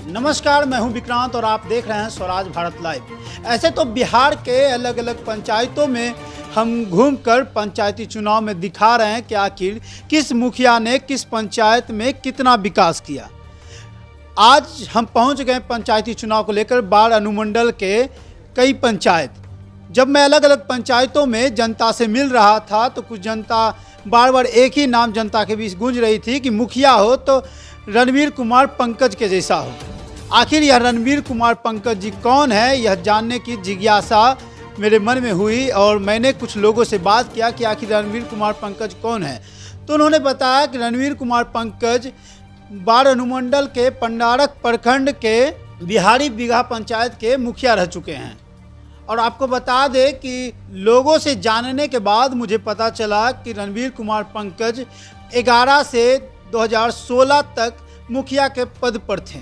नमस्कार, मैं हूं विक्रांत और आप देख रहे हैं स्वराज भारत लाइव। ऐसे तो बिहार के अलग अलग पंचायतों में हम घूमकर पंचायती चुनाव में दिखा रहे हैं कि आखिर किस मुखिया ने किस पंचायत में कितना विकास किया। आज हम पहुंच गए पंचायती चुनाव को लेकर बाढ़ अनुमंडल के कई पंचायत। जब मैं अलग अलग पंचायतों में जनता से मिल रहा था तो कुछ जनता बार बार एक ही नाम जनता के बीच गूंज रही थी कि मुखिया हो तो रणवीर कुमार पंकज के जैसा हो। आखिर यह रणवीर कुमार पंकज जी कौन है, यह जानने की जिज्ञासा मेरे मन में हुई और मैंने कुछ लोगों से बात किया कि आखिर रणवीर कुमार पंकज कौन है। तो उन्होंने बताया कि रणवीर कुमार पंकज बाढ़ अनुमंडल के पंडारक प्रखंड के बिहारी बिघा पंचायत के मुखिया रह चुके हैं। और आपको बता दें कि लोगों से जानने के बाद मुझे पता चला कि रणवीर कुमार पंकज 11 से 2016 तक मुखिया के पद पर थे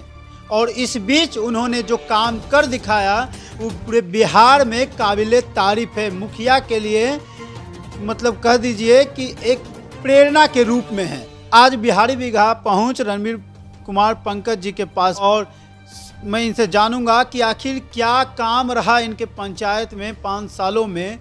और इस बीच उन्होंने जो काम कर दिखाया वो पूरे बिहार में काबिले तारीफ है। मुखिया के लिए मतलब कह दीजिए कि एक प्रेरणा के रूप में है। आज बिहारी बिघा पहुंच रणवीर कुमार पंकज जी के पास और मैं इनसे जानूंगा कि आखिर क्या काम रहा इनके पंचायत में 5 सालों में,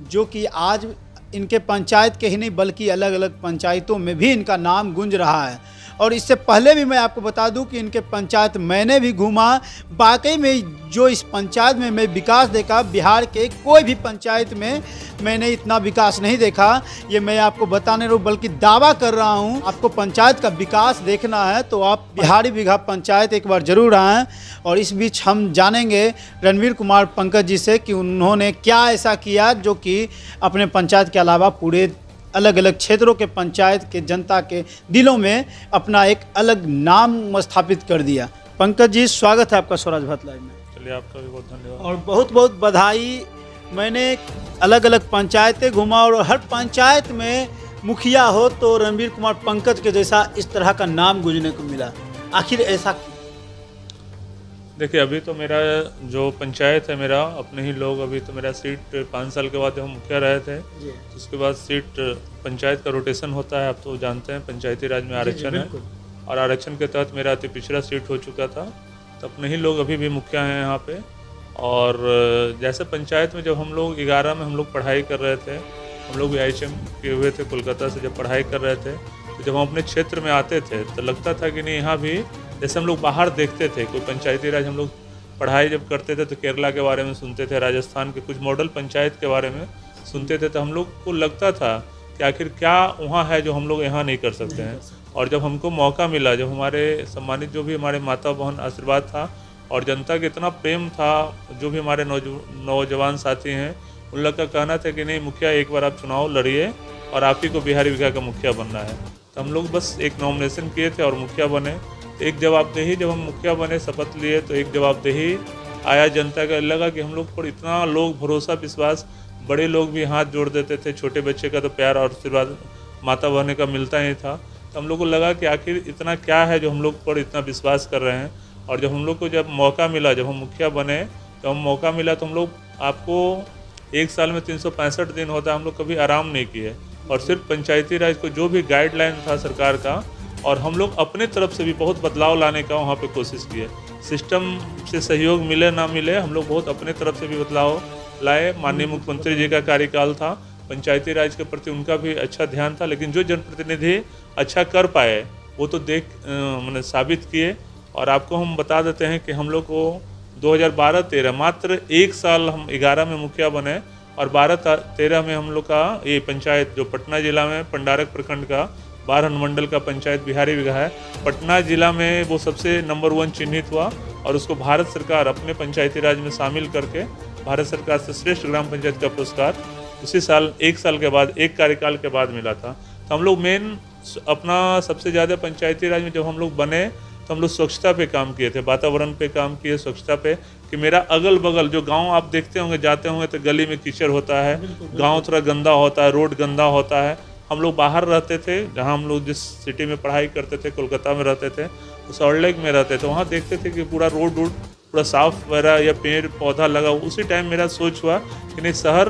जो कि आज इनके पंचायत के ही नहीं बल्कि अलग अलग पंचायतों में भी इनका नाम गूंज रहा है। और इससे पहले भी मैं आपको बता दूं कि इनके पंचायत मैंने भी घूमा। वाकई में जो इस पंचायत में मैं विकास देखा, बिहार के कोई भी पंचायत में मैंने इतना विकास नहीं देखा। ये मैं आपको बताने रहूँ बल्कि दावा कर रहा हूँ। आपको पंचायत का विकास देखना है तो आप बिहारी बिघा पंचायत एक बार ज़रूर आएँ। और इस बीच हम जानेंगे रणवीर कुमार पंकज जी से कि उन्होंने क्या ऐसा किया जो कि अपने पंचायत के अलावा पूरे अलग अलग क्षेत्रों के पंचायत के जनता के दिलों में अपना एक अलग नाम स्थापित कर दिया। पंकज जी, स्वागत है आपका स्वराज भारत लाइव में। चलिए, आपका भी बहुत धन्यवाद और बहुत बहुत बधाई। मैंने अलग अलग पंचायतें घूमा और हर पंचायत में मुखिया हो तो रणवीर कुमार पंकज के जैसा इस तरह का नाम गूंजने को मिला। आखिर ऐसा क्यों? देखिए, अभी तो मेरा जो पंचायत है मेरा अपने ही लोग, अभी तो मेरा सीट 5 साल के बाद हम मुखिया रहे थे तो उसके बाद सीट पंचायत का रोटेशन होता है। आप तो जानते हैं पंचायती राज में आरक्षण है और आरक्षण के तहत मेरा अति पिछड़ा सीट हो चुका था। तो अपने ही लोग अभी भी मुखिया हैं यहाँ पे। और जैसे पंचायत में जब हम लोग 11 में हम लोग पढ़ाई कर रहे थे, हम लोग भी IHM किए हुए थे कोलकाता से, जब पढ़ाई कर रहे थे तो जब हम अपने क्षेत्र में आते थे तो लगता था कि नहीं, यहाँ भी जैसे हम लोग बाहर देखते थे कोई पंचायती राज, हम लोग पढ़ाई जब करते थे तो केरला के बारे में सुनते थे, राजस्थान के कुछ मॉडल पंचायत के बारे में सुनते थे, तो हम लोग को लगता था कि आखिर क्या वहाँ है जो हम लोग यहाँ नहीं कर सकते हैं। और जब हमको मौका मिला, जब हमारे सम्मानित जो भी हमारे माता बहन आशीर्वाद था और जनता का इतना प्रेम था, जो भी हमारे नौजवान साथी हैं उन लोग का कहना था कि नहीं मुखिया, एक बार आप चुनाव लड़िए और आप ही को बिहारी बिघा का मुखिया बनना है। तो हम लोग बस एक नॉमिनेशन किए थे और मुखिया बने। एक जवाबदेही, जब हम मुखिया बने, शपथ लिए तो एक जवाबदेही आया जनता का। लगा कि हम लोग पर इतना लोग भरोसा विश्वास, बड़े लोग भी हाथ जोड़ देते थे, छोटे बच्चे का तो प्यार और आशीर्वाद माता बहन का मिलता ही था। तो हम लोग को लगा कि आखिर इतना क्या है जो हम लोग पर इतना विश्वास कर रहे हैं। और जब हम लोग को जब मौका मिला, जब हम मुखिया बने तो हम मौका मिला तो हम लोग, आपको 1 साल में 365 दिन होता है, हम लोग कभी आराम नहीं किए और सिर्फ पंचायती राज को जो भी गाइडलाइन था सरकार का, और हम लोग अपने तरफ से भी बहुत बदलाव लाने का वहाँ पे कोशिश किए। सिस्टम से सहयोग मिले ना मिले, हम लोग बहुत अपने तरफ से भी बदलाव लाए। माननीय मुख्यमंत्री जी का कार्यकाल था, पंचायती राज के प्रति उनका भी अच्छा ध्यान था, लेकिन जो जनप्रतिनिधि अच्छा कर पाए वो तो मैंने साबित किए। और आपको हम बता देते हैं कि हम लोग को 2012-13 मात्र 1 साल हम 11 में मुखिया बने और 12-13 में हम लोग का ये पंचायत जो पटना जिला में पंडारक प्रखंड का बाढ़ अनुमंडल का पंचायत बिहारी बिघा है, पटना जिला में वो सबसे नंबर 1 चिन्हित हुआ और उसको भारत सरकार अपने पंचायती राज में शामिल करके भारत सरकार से श्रेष्ठ ग्राम पंचायत का पुरस्कार उसी साल 1 साल के बाद, एक कार्यकाल के बाद मिला था। तो हम लोग मेन अपना सबसे ज़्यादा पंचायती राज में जब हम लोग बने तो हम लोग स्वच्छता पे काम किए थे, वातावरण पे काम किए, स्वच्छता पे कि मेरा अगल बगल जो गांव आप देखते होंगे, जाते होंगे तो गली में कीचड़ होता है, गांव थोड़ा गंदा होता है, रोड गंदा होता है। हम लोग बाहर रहते थे, जहां हम लोग जिस सिटी में पढ़ाई करते थे, कोलकाता में रहते थे, तो सॉल्ट लेक में रहते थे, वहाँ देखते थे कि पूरा रोड पूरा साफ वगैरह या पेड़ पौधा लगा। उसी टाइम मेरा सोच हुआ कि नहीं, शहर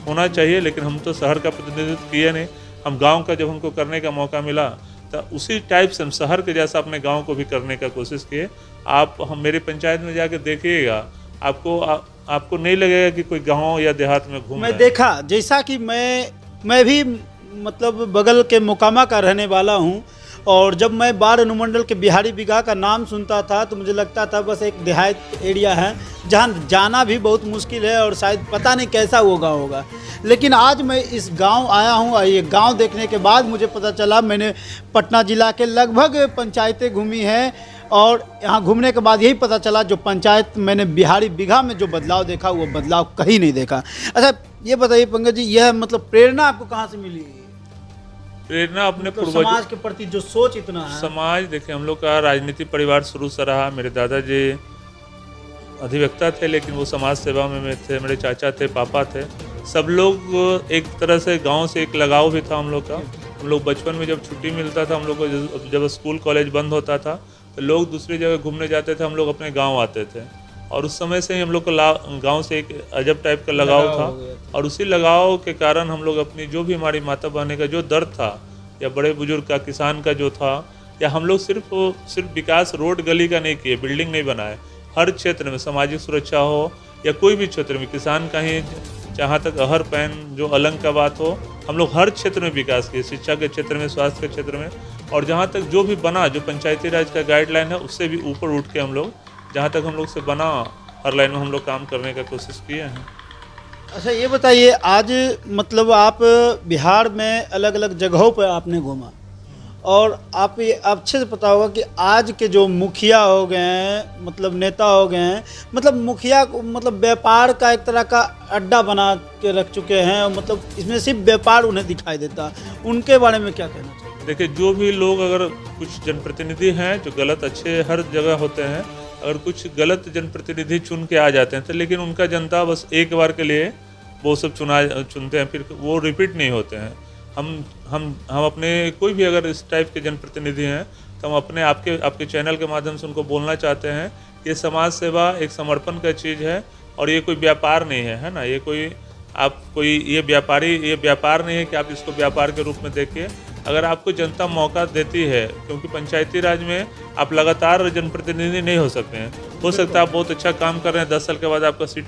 होना चाहिए, लेकिन हम तो शहर का प्रतिनिधित्व किए नहीं, हम गांव का जब हमको करने का मौका मिला तो उसी टाइप से हम शहर के जैसा अपने गांव को भी करने का कोशिश किए। आप हम मेरी पंचायत में जाके देखिएगा, आपको नहीं लगेगा कि कोई गांव या देहात में घूम मैं देखा, जैसा कि मैं भी मतलब बगल के मोकामा का रहने वाला हूँ, और जब मैं बाढ़ अनुमंडल के बिहारी बिगहा का नाम सुनता था तो मुझे लगता था बस एक देहात एरिया है जहाँ जाना भी बहुत मुश्किल है और शायद पता नहीं कैसा वो गाँव होगा। लेकिन आज मैं इस गांव आया हूँ और ये गांव देखने के बाद मुझे पता चला, मैंने पटना जिला के लगभग पंचायतें घूमी हैं और यहाँ घूमने के बाद यही पता चला जो पंचायत मैंने बिहारी बिगहा में जो बदलाव देखा वो बदलाव कहीं नहीं देखा। अच्छा ये बताइए पंकज जी, यह मतलब प्रेरणा आपको कहाँ से मिली? प्रेरणा अपने तो समाज के प्रति जो सोच इतना है। समाज देखिए, हम लोग का राजनीतिक परिवार शुरू से रहा। मेरे दादाजी अधिवक्ता थे लेकिन वो समाज सेवा में थे, मेरे चाचा थे, पापा थे, सब लोग एक तरह से गांव से एक लगाव भी था हम लोग का। हम लोग बचपन में जब छुट्टी मिलता था, हम लोग को जब स्कूल कॉलेज बंद होता था तो लोग दूसरी जगह घूमने जाते थे, हम लोग अपने गाँव आते थे और उस समय से ही हम लोग को गांव से एक अजब टाइप का लगाव था। और उसी लगाव के कारण हम लोग अपनी जो भी हमारी माता बहने का जो दर्द था या बड़े बुजुर्ग का, किसान का जो था, या हम लोग सिर्फ विकास रोड गली का नहीं किए, बिल्डिंग नहीं बनाए, हर क्षेत्र में सामाजिक सुरक्षा हो या कोई भी क्षेत्र में, किसान का ही जहाँ तक अहर पैन जो अलंग का बात हो, हम लोग हर क्षेत्र में विकास किए, शिक्षा के क्षेत्र में, स्वास्थ्य के क्षेत्र में, और जहाँ तक जो भी बना, जो पंचायती राज का गाइडलाइन है उससे भी ऊपर उठ के हम लोग जहाँ तक हम लोग से बना हर लाइन में हम लोग काम करने का कोशिश किए हैं। अच्छा ये बताइए, आज मतलब आप बिहार में अलग अलग जगहों पर आपने घूमा और आप ये अच्छे से पता होगा कि आज के जो मुखिया हो गए हैं, मतलब नेता हो गए हैं, मतलब मुखिया को मतलब व्यापार का एक तरह का अड्डा बना के रख चुके हैं, मतलब इसमें सिर्फ व्यापार उन्हें दिखाई देता है। उनके बारे में क्या कहना चाहिए? देखिए, जो भी लोग, अगर कुछ जनप्रतिनिधि हैं जो गलत अच्छे हर जगह होते हैं, अगर कुछ गलत जनप्रतिनिधि चुन के आ जाते हैं तो लेकिन उनका जनता बस एक बार के लिए वो सब चुनते हैं, फिर वो रिपीट नहीं होते हैं। हम अपने कोई भी अगर इस टाइप के जनप्रतिनिधि हैं तो हम अपने आपके चैनल के माध्यम से उनको बोलना चाहते हैं कि समाज सेवा एक समर्पण का चीज़ है और ये कोई व्यापार नहीं है ना। ये व्यापार नहीं है कि आप इसको व्यापार के रूप में देखिए। अगर आपको जनता मौका देती है, क्योंकि पंचायती राज में आप लगातार जनप्रतिनिधि नहीं हो सकते हैं, हो सकता है आप बहुत अच्छा काम कर रहे हैं, 10 साल के बाद आपका सीट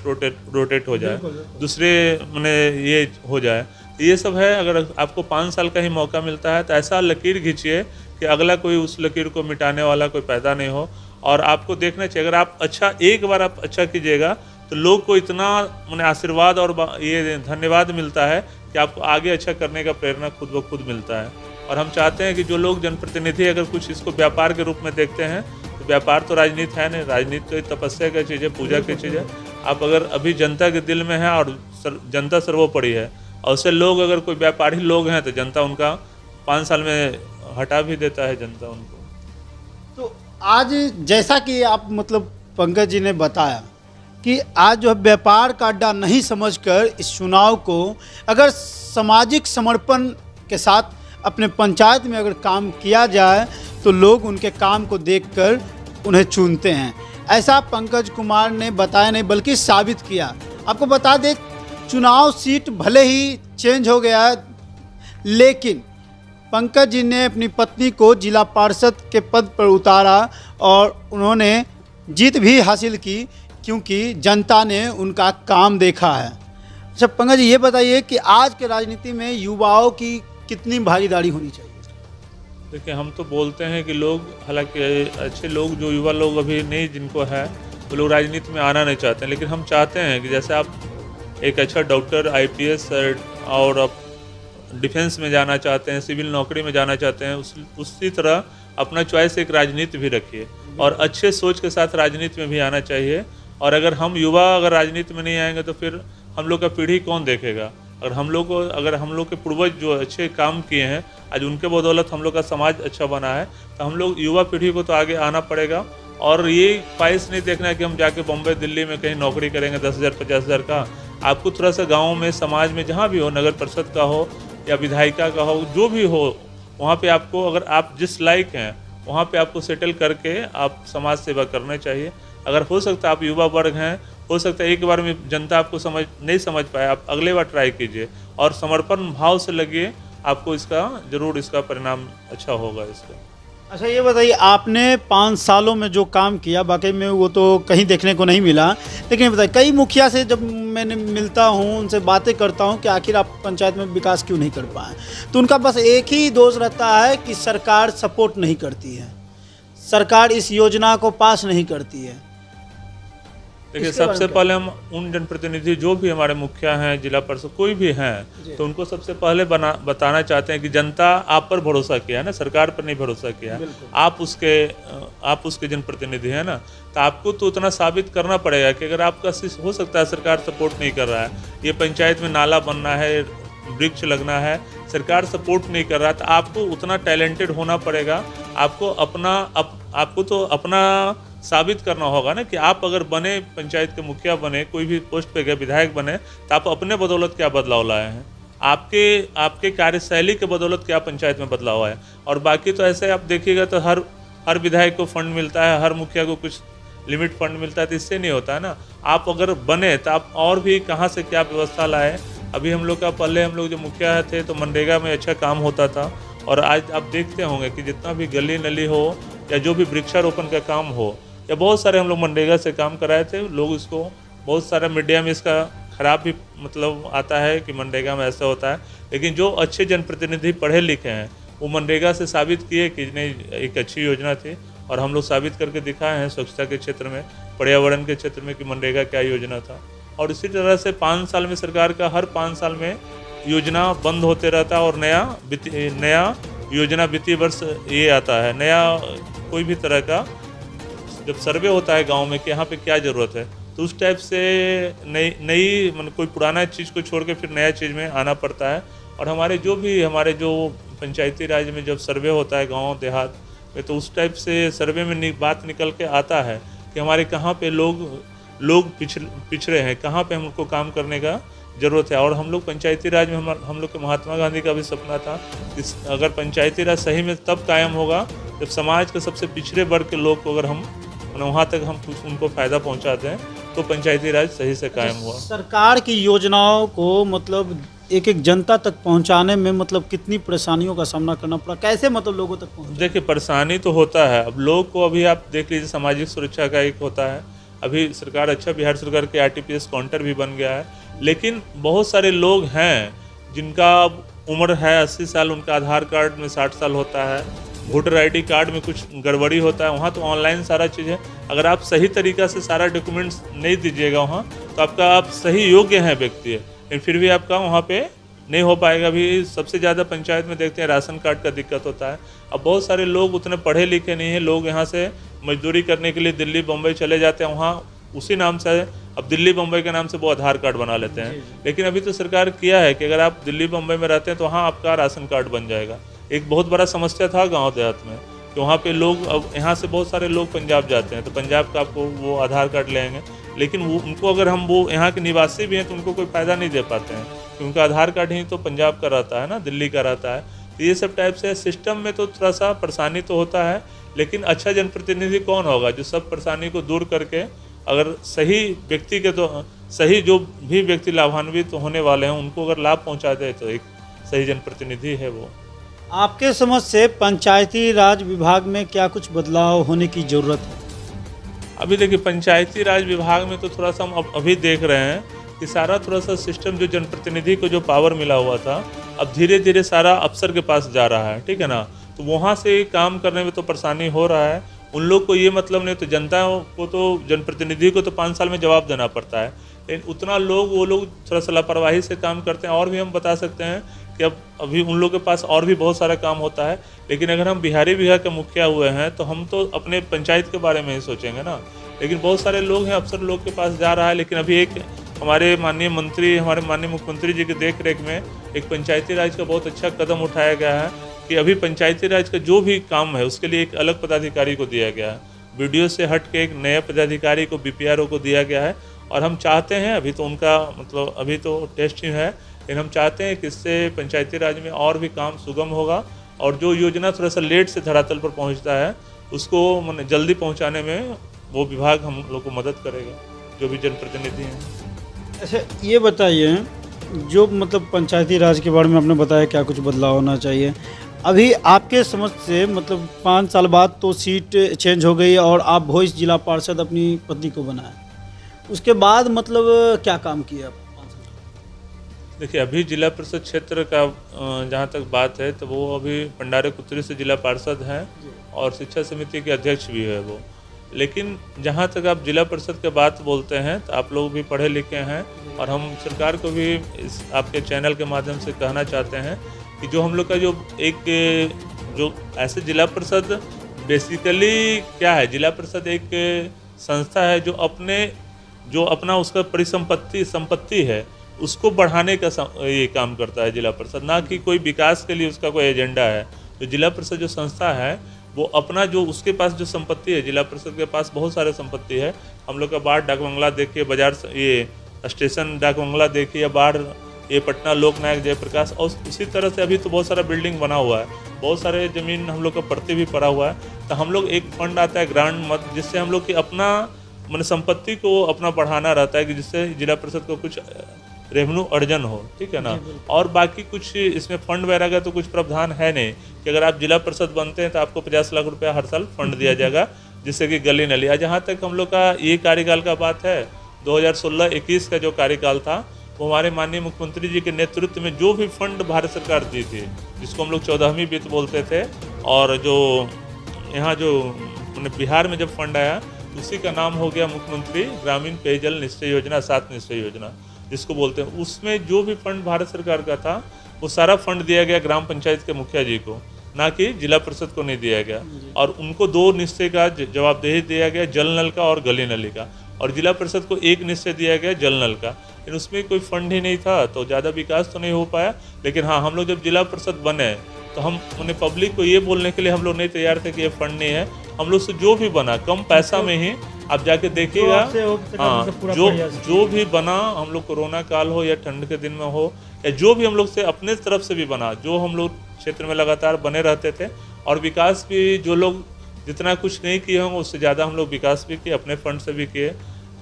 रोटेट हो जाए, दूसरे मैंने ये हो जाए, ये सब है। अगर आपको 5 साल का ही मौका मिलता है तो ऐसा लकीर खींचिए कि अगला कोई उस लकीर को मिटाने वाला कोई पैदा नहीं हो। और आपको देखना चाहिए, अगर आप एक बार आप अच्छा कीजिएगा तो लोग को इतना मैंने आशीर्वाद और ये धन्यवाद मिलता है कि आपको आगे अच्छा करने का प्रेरणा खुद ब खुद मिलता है। और हम चाहते हैं कि जो लोग जनप्रतिनिधि अगर कुछ इसको व्यापार के रूप में देखते हैं तो व्यापार तो राजनीति है नहीं, राजनीति तो तपस्या की चीज़ है, पूजा की चीज़ है। आप अगर अभी जनता के दिल में है और जनता सर्वोपरि है, और उससे लोग अगर कोई व्यापारी लोग हैं तो जनता उनका 5 साल में हटा भी देता है जनता उनको। तो आज जैसा कि आप मतलब पंकज जी ने बताया कि आज जो व्यापार का अड्डा नहीं समझकर इस चुनाव को अगर सामाजिक समर्पण के साथ अपने पंचायत में अगर काम किया जाए तो लोग उनके काम को देखकर उन्हें चुनते हैं। ऐसा पंकज कुमार ने बताया नहीं बल्कि साबित किया। आपको बता दें, चुनाव सीट भले ही चेंज हो गया लेकिन पंकज जी ने अपनी पत्नी को जिला पार्षद के पद पर उतारा और उन्होंने जीत भी हासिल की क्योंकि जनता ने उनका काम देखा है। अच्छा पंकज जी, ये बताइए कि आज के राजनीति में युवाओं की कितनी भागीदारी होनी चाहिए? देखिए, हम तो बोलते हैं कि लोग, हालांकि अच्छे लोग जो युवा लोग अभी नहीं जिनको है वो लोग राजनीति में आना नहीं चाहते हैं, लेकिन हम चाहते हैं कि जैसे आप एक अच्छा डॉक्टर, IPS और आप डिफेंस में जाना चाहते हैं, सिविल नौकरी में जाना चाहते हैं, उसी तरह अपना चॉइस एक राजनीति भी रखिए और अच्छे सोच के साथ राजनीति में भी आना चाहिए। और अगर हम युवा अगर राजनीति में नहीं आएंगे तो फिर हम लोग का पीढ़ी कौन देखेगा? अगर हम लोग के पूर्वज जो अच्छे काम किए हैं आज उनके बदौलत हम लोग का समाज अच्छा बना है, तो हम लोग युवा पीढ़ी को तो आगे आना पड़ेगा। और ये ख्वाहिश नहीं देखना है कि हम जाके बम्बई दिल्ली में कहीं नौकरी करेंगे 10,000 50,000 का। आपको थोड़ा सा गाँव में, समाज में, जहाँ भी हो, नगर परिषद का हो या विधायिका का हो, जो भी हो, वहाँ पे आपको, अगर आप जिस लायक हैं वहाँ पे आपको सेटल करके आप समाज सेवा करना चाहिए। अगर हो सकता है आप युवा वर्ग हैं, हो सकता है एक बार में जनता आपको नहीं समझ पाए, आप अगले बार ट्राई कीजिए और समर्पण भाव से लगिए आपको इसका ज़रूर इसका परिणाम अच्छा होगा इसका। अच्छा ये बताइए, आपने 5 सालों में जो काम किया वाकई में वो तो कहीं देखने को नहीं मिला, लेकिन ये बताइए कई मुखिया से जब मैंने मिलता हूँ, उनसे बातें करता हूँ कि आखिर आप पंचायत में विकास क्यों नहीं कर पाए, तो उनका बस एक ही दोष रहता है कि सरकार सपोर्ट नहीं करती है, सरकार इस योजना को पास नहीं करती है। देखिए, सबसे पहले हम उन जनप्रतिनिधि जो भी हमारे मुखिया हैं, जिला परिषद कोई भी हैं, तो उनको सबसे पहले बताना चाहते हैं कि जनता आप पर भरोसा किया है ना, सरकार पर नहीं भरोसा किया। आप उसके जनप्रतिनिधि हैं ना, तो आपको तो उतना साबित करना पड़ेगा कि अगर आपका हो सकता है सरकार सपोर्ट नहीं कर रहा है, ये पंचायत में नाला बनना है, वृक्ष लगना है, सरकार सपोर्ट नहीं कर रहा, तो आपको उतना टैलेंटेड होना पड़ेगा। आपको तो अपना साबित करना होगा ना कि आप अगर बने, पंचायत के मुखिया बने, कोई भी पोस्ट पे गए, विधायक बने, तो आप अपने बदौलत क्या बदलाव लाए हैं, आपके कार्यशैली के बदौलत क्या पंचायत में बदलाव आया। और बाकी तो ऐसे आप देखिएगा तो हर विधायक को फंड मिलता है, हर मुखिया को कुछ लिमिट फंड मिलता है, तो इससे नहीं होता है ना। आप अगर बने तो आप और भी कहाँ से क्या व्यवस्था लाए। अभी हम लोग जो मुखिया थे तो मनरेगा में अच्छा काम होता था, और आज आप देखते होंगे कि जितना भी गली नली हो या जो भी वृक्षारोपण का काम हो, या बहुत सारे हम लोग मनरेगा से काम कराए थे। लोग इसको बहुत सारा मीडिया में इसका खराब भी मतलब आता है कि मनरेगा में ऐसा होता है, लेकिन जो अच्छे जनप्रतिनिधि पढ़े लिखे हैं वो मनरेगा से साबित किए कि नहीं, एक अच्छी योजना थी, और हम लोग साबित करके दिखाए हैं स्वच्छता के क्षेत्र में, पर्यावरण के क्षेत्र में कि मनरेगा क्या योजना था। और इसी तरह से 5 साल में सरकार का हर 5 साल में योजना बंद होते रहता है, और नया योजना वित्तीय वर्ष ये आता है, नया कोई भी तरह का जब सर्वे होता है गांव में कि यहाँ पे क्या ज़रूरत है, तो उस टाइप से नई मतलब कोई पुराना चीज़ को छोड़ के फिर नया चीज़ में आना पड़ता है। और हमारे जो पंचायती राज में जब सर्वे होता है गांव देहात में, तो उस टाइप से सर्वे में बात निकल के आता है कि हमारे कहाँ पे लोग पिछड़े हैं, कहाँ पे हमको काम करने का ज़रूरत है। और हम लोग पंचायती राज में हम लोग के महात्मा गांधी का भी सपना था कि अगर पंचायती राज सही में तब कायम होगा जब समाज के सबसे पिछड़े वर्ग के लोग को अगर हम वहाँ तक हम उनको फ़ायदा पहुँचाते हैं, तो पंचायती राज सही से कायम हुआ। सरकार की योजनाओं को मतलब एक जनता तक पहुंचाने में मतलब कितनी परेशानियों का सामना करना पड़ा, कैसे मतलब लोगों तक पहुंचा? देखिए, परेशानी तो होता है। अब लोग को अभी आप देख लीजिए, सामाजिक सुरक्षा का एक होता है, अभी सरकार अच्छा बिहार सरकार के RTPS काउंटर भी बन गया है, लेकिन बहुत सारे लोग हैं जिनका उम्र है 80 साल, उनका आधार कार्ड में 60 साल होता है, वोटर ID कार्ड में कुछ गड़बड़ी होता है। वहाँ तो ऑनलाइन सारा चीज़ है, अगर आप सही तरीक़ा से सारा डॉक्यूमेंट्स नहीं दीजिएगा वहाँ, तो आप सही योग्य हैं व्यक्ति है, लेकिन फिर भी आपका वहाँ पे नहीं हो पाएगा। अभी सबसे ज़्यादा पंचायत में देखते हैं राशन कार्ड का दिक्कत होता है। अब बहुत सारे लोग उतने पढ़े लिखे नहीं हैं, लोग यहाँ से मजदूरी करने के लिए दिल्ली बम्बई चले जाते हैं, वहाँ उसी नाम से अब दिल्ली बम्बई के नाम से वो आधार कार्ड बना लेते हैं। लेकिन अभी तो सरकार किया है कि अगर आप दिल्ली बम्बई में रहते हैं तो वहाँ आपका राशन कार्ड बन जाएगा। एक बहुत बड़ा समस्या था गांव देहात में कि वहाँ पे लोग, अब यहाँ से बहुत सारे लोग पंजाब जाते हैं, तो पंजाब का आपको वो आधार कार्ड लेंगे, लेकिन उनको अगर हम वो यहाँ के निवासी भी हैं तो उनको कोई फ़ायदा नहीं दे पाते हैं, क्योंकि उनका आधार कार्ड ही तो पंजाब का रहता है ना, दिल्ली का रहता है। तो ये सब टाइप से सिस्टम में तो थोड़ा सा परेशानी तो होता है, लेकिन अच्छा जनप्रतिनिधि कौन होगा जो सब परेशानी को दूर करके, अगर सही व्यक्ति के तो सही जो भी व्यक्ति लाभान्वित होने वाले हैं उनको अगर लाभ पहुँचा दे, तो एक सही जनप्रतिनिधि है वो। आपके समझ से पंचायती राज विभाग में क्या कुछ बदलाव होने की ज़रूरत है? अभी देखिए, पंचायती राज विभाग में तो थोड़ा सा हम अभी देख रहे हैं कि सारा थोड़ा सा सिस्टम जो जनप्रतिनिधि को जो पावर मिला हुआ था, अब धीरे धीरे सारा अफसर के पास जा रहा है, ठीक है ना। तो वहाँ से काम करने में तो परेशानी हो रहा है। उन लोग को ये मतलब नहीं, तो जनता को तो जनप्रतिनिधि को तो 5 साल में जवाब देना पड़ता है, लेकिन उतना वो लोग थोड़ा सा लापरवाही से काम करते हैं। और भी हम बता सकते हैं कि अब अभी उन लोगों के पास और भी बहुत सारा काम होता है, लेकिन अगर हम बिहारी विभाग के मुखिया हुए हैं तो हम तो अपने पंचायत के बारे में ही सोचेंगे ना। लेकिन बहुत सारे लोग हैं, अफसर लोग के पास जा रहा है। लेकिन अभी एक हमारे माननीय मुख्यमंत्री जी की देख रेख में एक पंचायती राज का बहुत अच्छा कदम उठाया गया है कि अभी पंचायती राज का जो भी काम है उसके लिए एक अलग पदाधिकारी को दिया गया है। BDO से हट के एक नया पदाधिकारी को BPRO को दिया गया है। और हम चाहते हैं, अभी तो उनका मतलब अभी तो टेस्टिंग है, लेकिन हम चाहते हैं कि इससे पंचायती राज में और भी काम सुगम होगा, और जो योजना थोड़ा सा लेट से धरातल पर पहुंचता है उसको जल्दी पहुंचाने में वो विभाग हम लोग को मदद करेगा, जो भी जनप्रतिनिधि हैं। अच्छा ये बताइए, जो मतलब पंचायती राज के बारे में आपने बताया क्या कुछ बदलाव होना चाहिए, अभी आपके समझ से मतलब 5 साल बाद तो सीट चेंज हो गई और आप भोइस जिला पार्षद अपनी पत्नी को बनाए, उसके बाद मतलब क्या काम किया आप 5 साल? देखिए, अभी जिला परिषद क्षेत्र का जहाँ तक बात है तो वो अभी पंडारे कुतरी से जिला पार्षद हैं और शिक्षा समिति के अध्यक्ष भी है वो। लेकिन जहाँ तक आप जिला परिषद के बात बोलते हैं तो आप लोग भी पढ़े लिखे हैं और हम सरकार को भी इस आपके चैनल के माध्यम से कहना चाहते हैं कि जो हम लोग का जो ऐसे जिला परिषद बेसिकली क्या है, जिला परिषद एक संस्था है जो अपना उसका संपत्ति है उसको बढ़ाने का ये काम करता है जिला परिषद, ना कि कोई विकास के लिए उसका कोई एजेंडा है। तो जिला परिषद जो संस्था है वो अपना जो उसके पास जो संपत्ति है, जिला परिषद के पास बहुत सारे संपत्ति है। हम लोग का बाढ़ डाक बंगला देखिए, बाजार ये स्टेशन डाक बंगला देखिए, बाढ़ ये पटना लोकनायक जयप्रकाश, और उसी तरह से अभी तो बहुत सारा बिल्डिंग बना हुआ है, बहुत सारे ज़मीन हम लोग का परती भी पड़ा हुआ है। तो हम लोग एक फंड आता है ग्रांड मत, जिससे हम लोग की अपना मैंने संपत्ति को अपना बढ़ाना रहता है कि जिससे जिला परिषद को कुछ रेवेन्यू अर्जन हो, ठीक है ना। और बाकी कुछ इसमें फंड वगैरह का तो कुछ प्रावधान है नहीं कि अगर आप जिला परिषद बनते हैं तो आपको 50 लाख रुपया हर साल फंड दिया जाएगा जिससे कि गली नली। जहाँ तक हम लोग का ये कार्यकाल का बात है, 2016-21 का जो कार्यकाल था वो हमारे माननीय मुख्यमंत्री जी के नेतृत्व में जो भी फंड भारत सरकार दी थी, जिसको हम लोग 14वीं वित्त बोलते थे, और जो यहाँ जो बिहार में जब फंड आया उसी का नाम हो गया मुख्यमंत्री ग्रामीण पेयजल निश्चय योजना, 7 निश्चय योजना जिसको बोलते हैं। उसमें जो भी फंड भारत सरकार का था वो सारा फंड दिया गया ग्राम पंचायत के मुखिया जी को, ना कि जिला परिषद को नहीं दिया गया। और उनको 2 निश्चय का जवाबदेही दिया गया, जल नल का और गली नली का, और जिला परिषद को 1 निश्चय दिया गया जल नल का। लेकिन उसमें कोई फंड ही नहीं था तो ज़्यादा विकास तो नहीं हो पाया। लेकिन हाँ, हम लोग जब जिला परिषद बने तो हम उन्हें पब्लिक को ये बोलने के लिए हम लोग नहीं तैयार थे कि ये फंड नहीं है। हम लोग से जो भी बना कम पैसा में ही, आप जाके देखिएगा, हाँ, जो भी बना, हम लोग कोरोना काल हो या ठंड के दिन में हो या जो भी हम लोग से अपने तरफ से भी बना, जो हम लोग क्षेत्र में लगातार बने रहते थे। और विकास भी जो लोग जितना कुछ नहीं किए होंगे उससे ज़्यादा हम लोग विकास भी किए, अपने फंड से भी किए,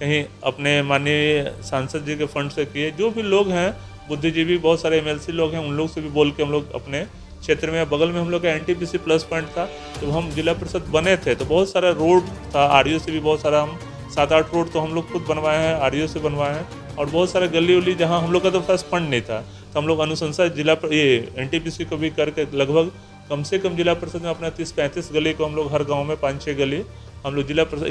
कहीं अपने माननीय सांसद जी के फंड से किए। जो भी लोग हैं बुद्धिजीवी, बहुत सारे MLC लोग हैं, उन लोग से भी बोल के हम लोग अपने क्षेत्र में, बगल में हम लोग का NTPC प्लस पॉइंट था। जब हम जिला परिषद बने थे तो बहुत सारा रोड था, RDO से भी बहुत सारा, हम 7-8 रोड तो हम लोग खुद बनवाए हैं, RDO से बनवाए हैं, और बहुत सारे गली उली जहाँ हम लोग का तो फर्स्ट फंड नहीं था तो हम लोग अनुशंसा ये NTPC को भी करके लगभग कम से कम जिला परिषद में अपना 30-35 गली को हम लोग हर गाँव में 5-6 गली हम लोग जिला परिषद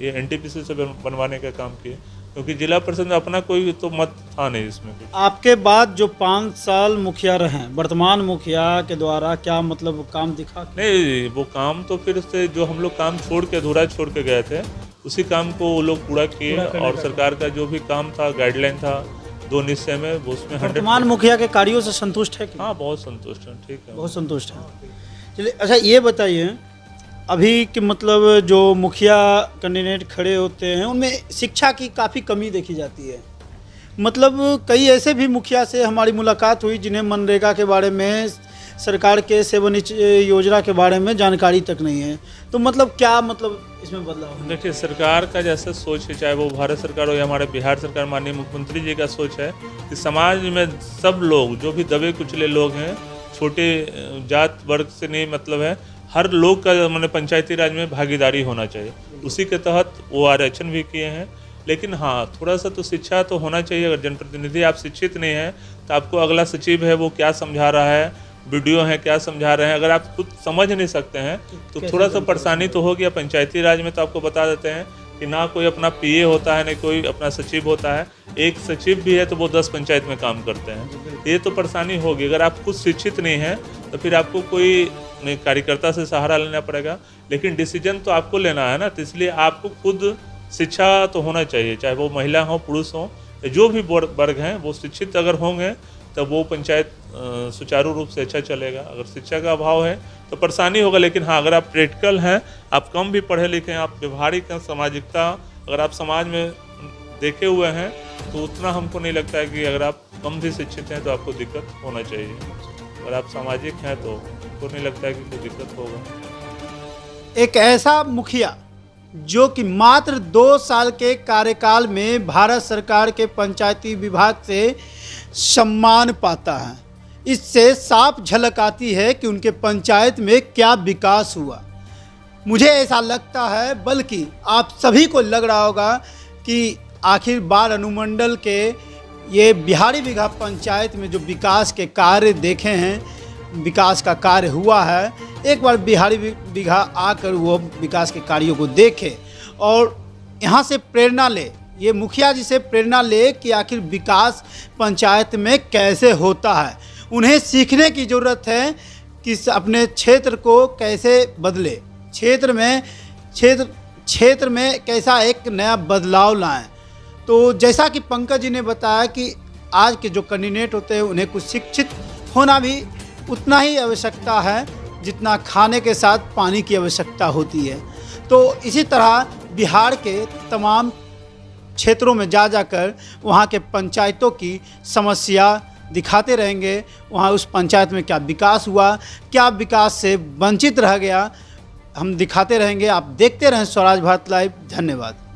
ये NTPC से बनवाने का काम किए, क्योंकि जिला परिषद में अपना कोई तो मत था नहीं इसमें। आपके बाद जो 5 साल मुखिया रहे, वर्तमान मुखिया के द्वारा क्या मतलब काम दिखा? नहीं, वो काम तो फिर से जो हम लोग काम छोड़ के अधूरा छोड़ के गए थे उसी काम को वो लोग पूरा किए, और सरकार का जो भी काम था, गाइडलाइन था 2 निश्चय में, वो उसमें 100। वर्तमान मुखिया के कार्यों से संतुष्ट है कि? हाँ, बहुत संतुष्ट है, ठीक है, बहुत संतुष्ट है। चलिए, अच्छा ये बताइए, अभी कि मतलब जो मुखिया कैंडिडेट खड़े होते हैं उनमें शिक्षा की काफ़ी कमी देखी जाती है। मतलब कई ऐसे भी मुखिया से हमारी मुलाकात हुई जिन्हें मनरेगा के बारे में, सरकार के 7 योजना के बारे में जानकारी तक नहीं है। तो मतलब क्या मतलब इसमें बदलाव है? देखिए, सरकार का जैसा सोच है, चाहे वो भारत सरकार हो या हमारे बिहार सरकार, माननीय मुख्यमंत्री जी का सोच है कि समाज में सब लोग, जो भी दबे कुचले लोग हैं, छोटे जात वर्ग से नहीं मतलब है, हर लोग का मैंने पंचायती राज में भागीदारी होना चाहिए। उसी के तहत वो आरक्षण भी किए हैं। लेकिन हाँ, थोड़ा सा तो शिक्षा तो होना चाहिए। अगर जनप्रतिनिधि आप शिक्षित नहीं हैं तो आपको अगला सचिव है वो क्या समझा रहा है, BDO है क्या समझा रहे हैं, अगर आप खुद समझ नहीं सकते हैं तो थोड़ा सा परेशानी तो होगी। पंचायती राज में तो आपको बता देते हैं कि ना कोई अपना PA होता है, ना कोई अपना सचिव होता है। एक सचिव भी है तो वो 10 पंचायत में काम करते हैं। ये तो परेशानी होगी। अगर आप खुद शिक्षित नहीं हैं तो फिर आपको कोई कार्यकर्ता से सहारा लेना पड़ेगा। लेकिन डिसीजन तो आपको लेना है ना, तो इसलिए आपको खुद शिक्षा तो होना चाहिए, चाहे वो महिला हो, पुरुष हो, जो भी वर्ग हैं वो शिक्षित अगर होंगे तब वो पंचायत सुचारू रूप से अच्छा चलेगा। अगर शिक्षा का अभाव है तो परेशानी होगा। लेकिन हाँ, अगर आप प्रैक्टिकल हैं, आप कम भी पढ़े लिखे हैं, आप व्यवहारिक हैं, सामाजिकता अगर आप समाज में देखे हुए हैं तो उतना हमको नहीं लगता है कि अगर आप कम भी शिक्षित हैं तो आपको दिक्कत होना चाहिए। अगर आप सामाजिक हैं तो हमको नहीं लगता है कि कोई दिक्कत होगा। एक ऐसा मुखिया जो कि मात्र 2 साल के कार्यकाल में भारत सरकार के पंचायती विभाग से सम्मान पाता है। इससे साफ झलक आती है कि उनके पंचायत में क्या विकास हुआ। मुझे ऐसा लगता है, बल्कि आप सभी को लग रहा होगा कि आखिर बाढ़ अनुमंडल के ये बिहारी बीघा पंचायत में जो विकास के कार्य देखे हैं, विकास का कार्य हुआ है, एक बार बिहारी बीघा आकर वो विकास के कार्यों को देखे और यहाँ से प्रेरणा ले, ये मुखिया जी से प्रेरणा ले कि आखिर विकास पंचायत में कैसे होता है। उन्हें सीखने की ज़रूरत है कि अपने क्षेत्र को कैसे बदले, क्षेत्र में कैसा एक नया बदलाव लाएं। तो जैसा कि पंकज जी ने बताया कि आज के जो कैंडिडेट होते हैं उन्हें कुछ शिक्षित होना भी उतना ही आवश्यकता है जितना खाने के साथ पानी की आवश्यकता होती है। तो इसी तरह बिहार के तमाम क्षेत्रों में जाकर वहाँ के पंचायतों की समस्या दिखाते रहेंगे। वहाँ उस पंचायत में क्या विकास हुआ, क्या विकास से वंचित रह गया, हम दिखाते रहेंगे। आप देखते रहें स्वराज भारत लाइव। धन्यवाद।